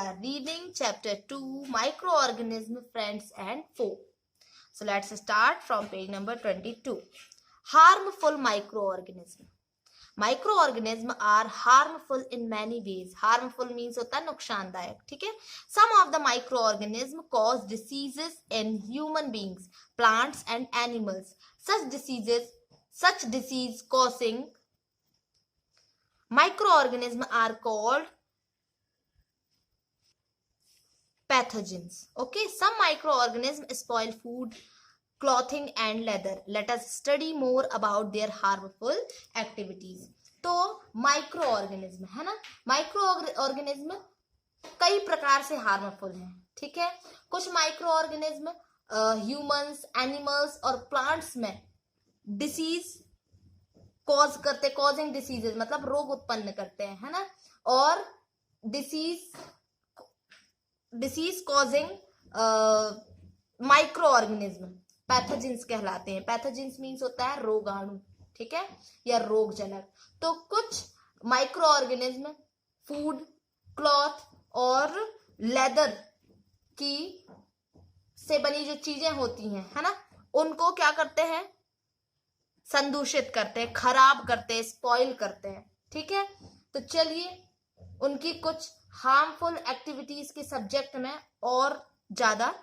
are reading chapter 2 microorganism friends and foe. So let's start from page number 22. Harmful microorganism. Microorganism are harmful in many ways. Harmful means होता है नुकसानदायक, ठीक है. Some of the microorganism cause diseases in human beings, plants and animals. Such disease causing microorganisms are called pathogens. Okay, some microorganisms spoil food, clothing and leather. Let us study more about their harmful activities. तो microorganism है ना, microorganism कई प्रकार से harmful हैं, ठीक है. कुछ माइक्रोऑर्गेनिज्म ह्यूमंस, एनिमल्स और प्लांट्स में डिसीज कॉज करते, कॉजिंग डिसीजेस मतलब रोग उत्पन्न करते हैं, है ना. और डिसीज कॉजिंग माइक्रोऑर्गेनिज्म पैथोजेंस कहलाते हैं. पैथोजेंस मीन्स होता है रोगाणु, ठीक है, या रोगजनक. तो कुछ माइक्रोऑर्गेनिज्म फूड, क्लॉथ और लेदर की से बनी जो चीजें होती हैं, है ना, उनको क्या करते हैं, संदूषित करते हैं, खराब करते हैं, स्पॉइल करते हैं, ठीक है. तो चलिए उनकी कुछ हार्मफुल एक्टिविटीज के सब्जेक्ट में और ज्यादा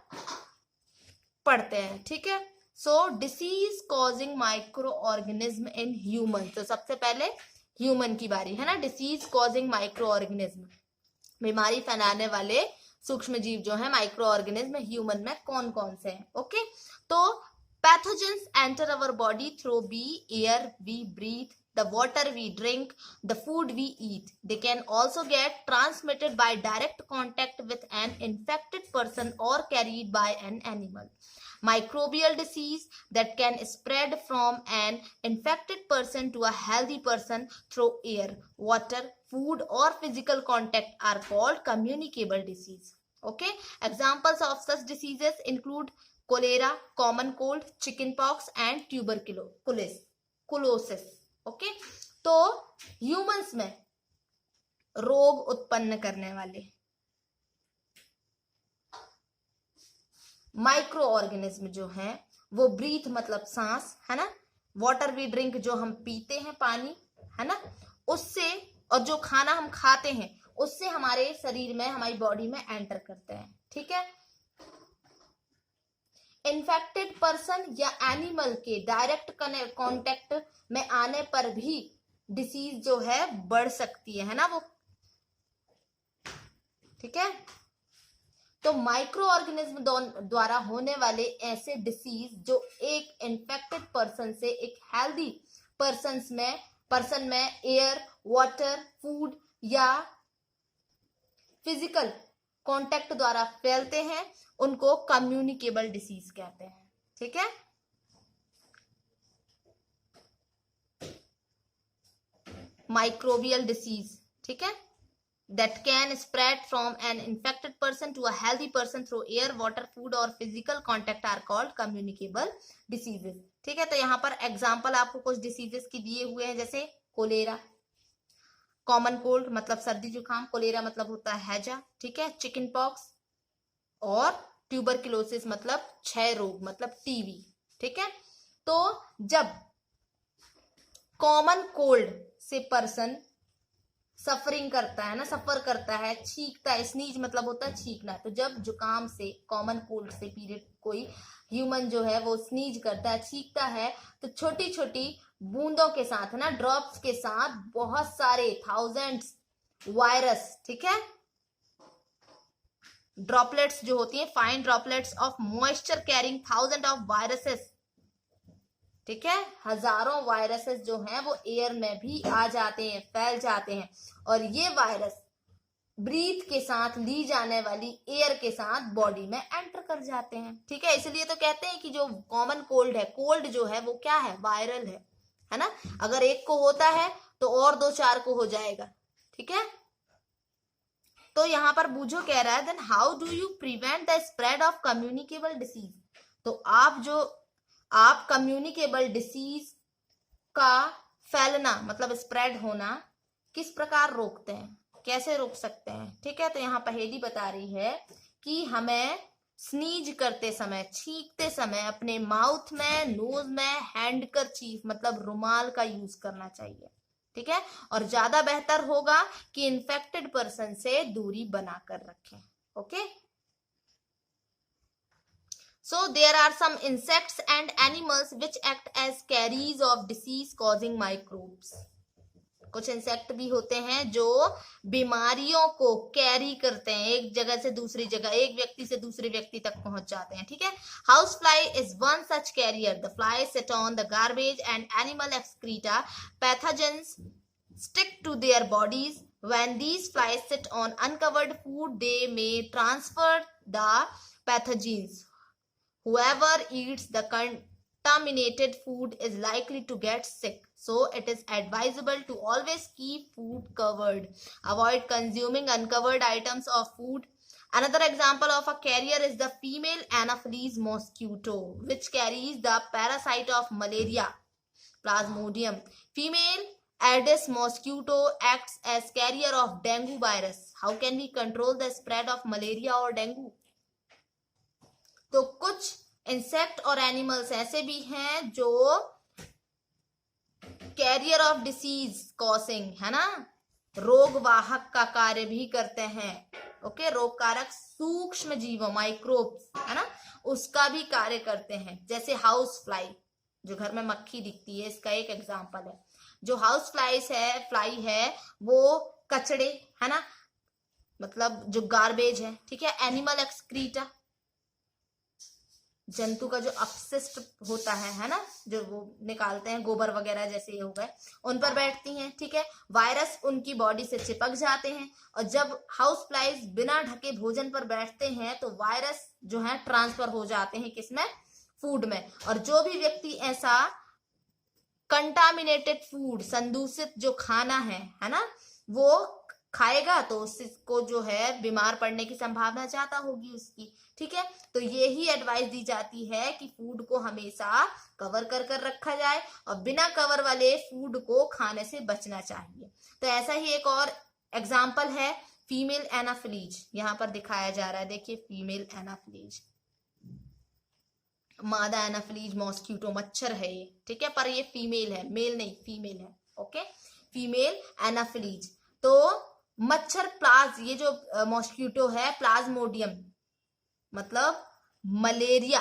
पढ़ते हैं, ठीक है. So disease causing microorganism in human. तो सबसे पहले ह्यूमन की बारी है ना. डिसीज कॉजिंग माइक्रो ऑर्गेनिज्म, बीमारी फैलाने वाले सूक्ष्म जीव जो है माइक्रो ऑर्गेनिज्म ह्यूमन में कौन कौन से हैं. ओके, तो pathogens enter our body through be air we breathe, the water we drink, the food we eat. They can also get transmitted by direct contact with an infected person or carried by an animal. Microbial disease that can spread from an infected person to a healthy person through air, water, food or physical contact are called communicable disease. Okay, examples of such diseases include cholera, common cold, chickenpox and tuberculosis. Okay, तो humans में रोग उत्पन्न करने वाले micro organism जो हैं वो breathe मतलब सांस, है ना, वाटर वी ड्रिंक जो हम पीते हैं पानी, है ना, उससे, और जो खाना हम खाते हैं उससे हमारे शरीर में, हमारी बॉडी में एंटर करते हैं, ठीक है. इन्फेक्टेड पर्सन या एनिमल के डायरेक्ट कांटेक्ट में आने पर भी डिसीज जो है बढ़ सकती है ना वो, ठीक है. तो माइक्रो ऑर्गेनिज्म द्वारा होने वाले ऐसे डिसीज जो एक इन्फेक्टेड पर्सन से एक हेल्दी पर्सन में एयर, वाटर, फूड या फिजिकल कांटेक्ट द्वारा फैलते हैं उनको कम्युनिकेबल डिसीज कहते हैं, ठीक है. माइक्रोबियल डिसीज, ठीक है, that can spread from an infected person to a healthy person through air, water, food और physical contact are called communicable diseases. ठीक है, तो यहाँ पर एग्जाम्पल आपको कुछ डिसीजेस की दिए हुए हैं, जैसे कोलेरा, कॉमन कोल्ड मतलब सर्दी जुकाम, कोलेरा मतलब होता है हैजा, ठीक है, चिकन पॉक्स और ट्यूबरक्लोसिस मतलब क्षय रोग मतलब टीबी, ठीक है. तो जब कॉमन कोल्ड से पर्सन सफरिंग करता है ना, सफर करता है, छींकता है, स्नीज मतलब होता है छींकना, तो जब जुकाम से, कॉमन कोल्ड से पीरियड कोई ह्यूमन जो है वो स्नीज करता है, छींकता है, तो छोटी छोटी बूंदों के साथ ना, ड्रॉप्स के साथ बहुत सारे थाउजेंड्स वायरस, ठीक है, ड्रॉपलेट्स जो होती हैं, fine droplets of moisture carrying thousand of viruses, ठीक है, हजारों वायरसेस जो हैं वो एयर में भी आ जाते हैं, फैल जाते हैं, और ये वायरस ब्रीथ के साथ ली जाने वाली एयर के साथ बॉडी में एंटर कर जाते हैं, ठीक है. इसलिए तो कहते हैं कि जो कॉमन कोल्ड है, कोल्ड जो है वो क्या है, वायरल है ना. अगर एक को होता है तो और 2-4 को हो जाएगा, ठीक है. तो यहाँ पर बूझो कह रहा है, then how do you prevent the spread of communicable disease. तो आप कम्युनिकेबल डिसीज का फैलना मतलब स्प्रेड होना किस प्रकार रोकते हैं. कैसे रोक सकते हैं, ठीक है। तो यहाँ पहेली बता रही है कि हमें स्नीज करते समय, छींकते समय अपने माउथ में, नोज में हैंडकरचीफ मतलब रुमाल का यूज करना चाहिए, ठीक है। और ज्यादा बेहतर होगा कि इन्फेक्टेड पर्सन से दूरी बनाकर रखें, okay. So there are some insects and animals which act as carriers of disease causing microbes. कुछ इंसेक्ट भी होते हैं जो बीमारियों को कैरी करते हैं, एक जगह से दूसरी जगह, एक व्यक्ति से दूसरे व्यक्ति तक पहुंच जाते हैं, ठीक है। House fly is one such carrier. The fly sit on the garbage and animal excreta. Pathogens stick to their bodies. When these flies sit on uncovered food, they may transfer the pathogens. Whoever eats the contaminated food is likely to get sick. So it is advisable to always keep food covered. Avoid consuming uncovered items of food. Another example of a carrier is the female Anopheles mosquito, which carries the parasite of malaria, Plasmodium. Female Aedes mosquito acts as carrier of dengue virus. How can we control the spread of malaria or dengue? तो कुछ insect और animals ऐसे भी हैं जो carrier of disease causing, है ना, रोग वाहक का कार्य भी करते हैं, ओके। रोग कारक सूक्ष्म जीवों, माइक्रोब्स, है ना, उसका भी कार्य करते हैं। जैसे हाउस फ्लाई, जो घर में मक्खी दिखती है, इसका एक एग्जांपल है। जो हाउस फ्लाई है वो कचड़े, है ना, मतलब जो गार्बेज है, ठीक है। एनिमल एक्सक्रीटा, जंतु का जो अपशिष्ट होता है ना, जो वो निकालते हैं, गोबर वगैरह जैसे ये हो गए, उन पर बैठती हैं, ठीक है। वायरस उनकी बॉडी से चिपक जाते हैं, और जब हाउस फ्लाइज बिना ढके भोजन पर बैठते हैं तो वायरस जो है ट्रांसफर हो जाते हैं किसमें, फूड में। और जो भी व्यक्ति ऐसा कंटामिनेटेड फूड, संदूषित जो खाना है ना, वो खाएगा तो उसको जो है बीमार पड़ने की संभावना ज्यादा होगी उसकी, ठीक है। तो ये ही एडवाइस दी जाती है कि फूड को हमेशा कवर कर रखा जाए और बिना कवर वाले फूड को खाने से बचना चाहिए। तो ऐसा ही एक और एग्जाम्पल है फीमेल एनाफिलीज, यहाँ पर दिखाया जा रहा है, देखिए फीमेल एनाफिलीज, मादा एनाफिलीज मॉस्किटो मच्छर है ये, ठीक है, पर ये फीमेल है, मेल नहीं, फीमेल है, ओके। फीमेल एनाफिलीज तो मच्छर प्लाज, ये जो मॉस्किटो है प्लाज्मोडियम मतलब मलेरिया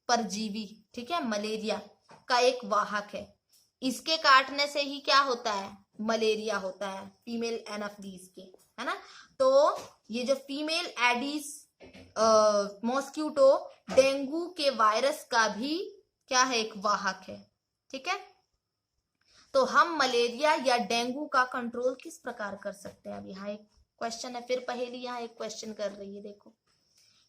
परजीवी, ठीक है, मलेरिया का एक वाहक है। इसके काटने से ही क्या होता है, मलेरिया होता है फीमेल एनाफिलीज के, है ना। तो ये जो फीमेल एडिस मॉस्किटो डेंगू के वायरस का भी क्या है, एक वाहक है, ठीक है। तो हम मलेरिया या डेंगू का कंट्रोल किस प्रकार कर सकते हैं? अब यहाँ एक क्वेश्चन है, फिर पहेली यहाँ एक क्वेश्चन कर रही है, देखो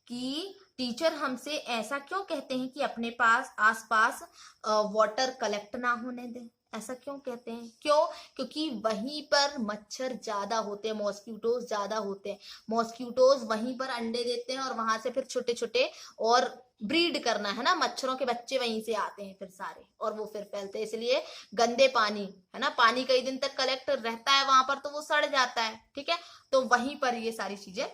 कि टीचर हमसे ऐसा क्यों कहते हैं कि अपने पास आसपास वाटर कलेक्ट ना होने दें, ऐसा क्यों कहते हैं? क्यों? क्योंकि वहीं पर मच्छर ज्यादा होते हैं, मॉस्किटोज ज्यादा होते हैं, मॉस्किटोज वहीं पर अंडे देते हैं और वहां से फिर छोटे छोटे और ब्रीड करना है ना, मच्छरों के बच्चे वहीं से आते हैं फिर सारे, और वो फिर फैलते हैं। इसलिए गंदे पानी, है ना, पानी कई दिन तक कलेक्ट रहता है वहां पर तो वो सड़ जाता है, ठीक है, तो वहीं पर ये सारी चीजें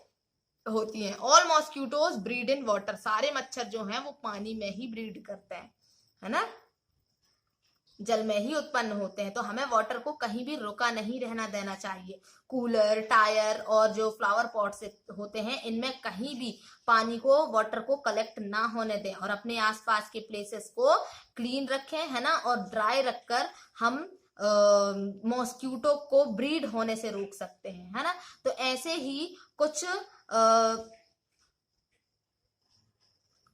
होती हैं। All mosquitoes breed in water, सारे मच्छर जो हैं वो पानी में ही ब्रीड करते हैं, है ना, जल में ही उत्पन्न होते हैं। तो हमें वाटर को कहीं भी रुका नहीं रहना देना चाहिए। कूलर, टायर और जो फ्लावर पॉट्स होते हैं इनमें कहीं भी पानी को, वाटर को कलेक्ट ना होने दें, और अपने आसपास के प्लेसेस को क्लीन रखें, है ना, और ड्राई रखकर हम मॉस्किटो को ब्रीड होने से रोक सकते हैं, है ना। तो ऐसे ही कुछ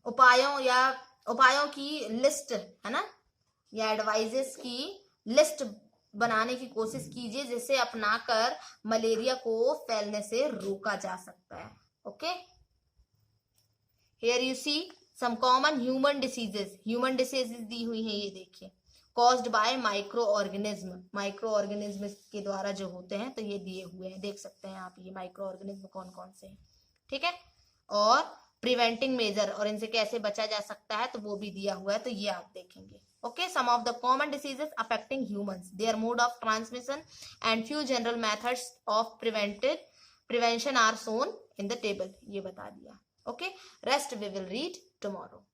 उपायों की लिस्ट, है ना, या एडवाइजेस की लिस्ट बनाने की कोशिश कीजिए जिसे अपनाकर मलेरिया को फैलने से रोका जा सकता है, okay. Here you see some common human diseases, human diseases दी हुई हैं, ये देखिए, कॉज्ड बाय माइक्रो ऑर्गेनिज्म के द्वारा जो होते हैं, तो ये दिए हुए हैं, देख सकते हैं आप ये माइक्रो ऑर्गेनिज्म कौन कौन से हैं, ठीक है। और प्रिवेंटिंग मेजर और इनसे कैसे बचा जा सकता है तो वो भी दिया हुआ है, तो ये आप देखेंगे। Okay, some of the common diseases affecting humans, their mode of transmission and few general methods of prevention are shown in the table, ये बता दिया। Okay, rest we will read tomorrow.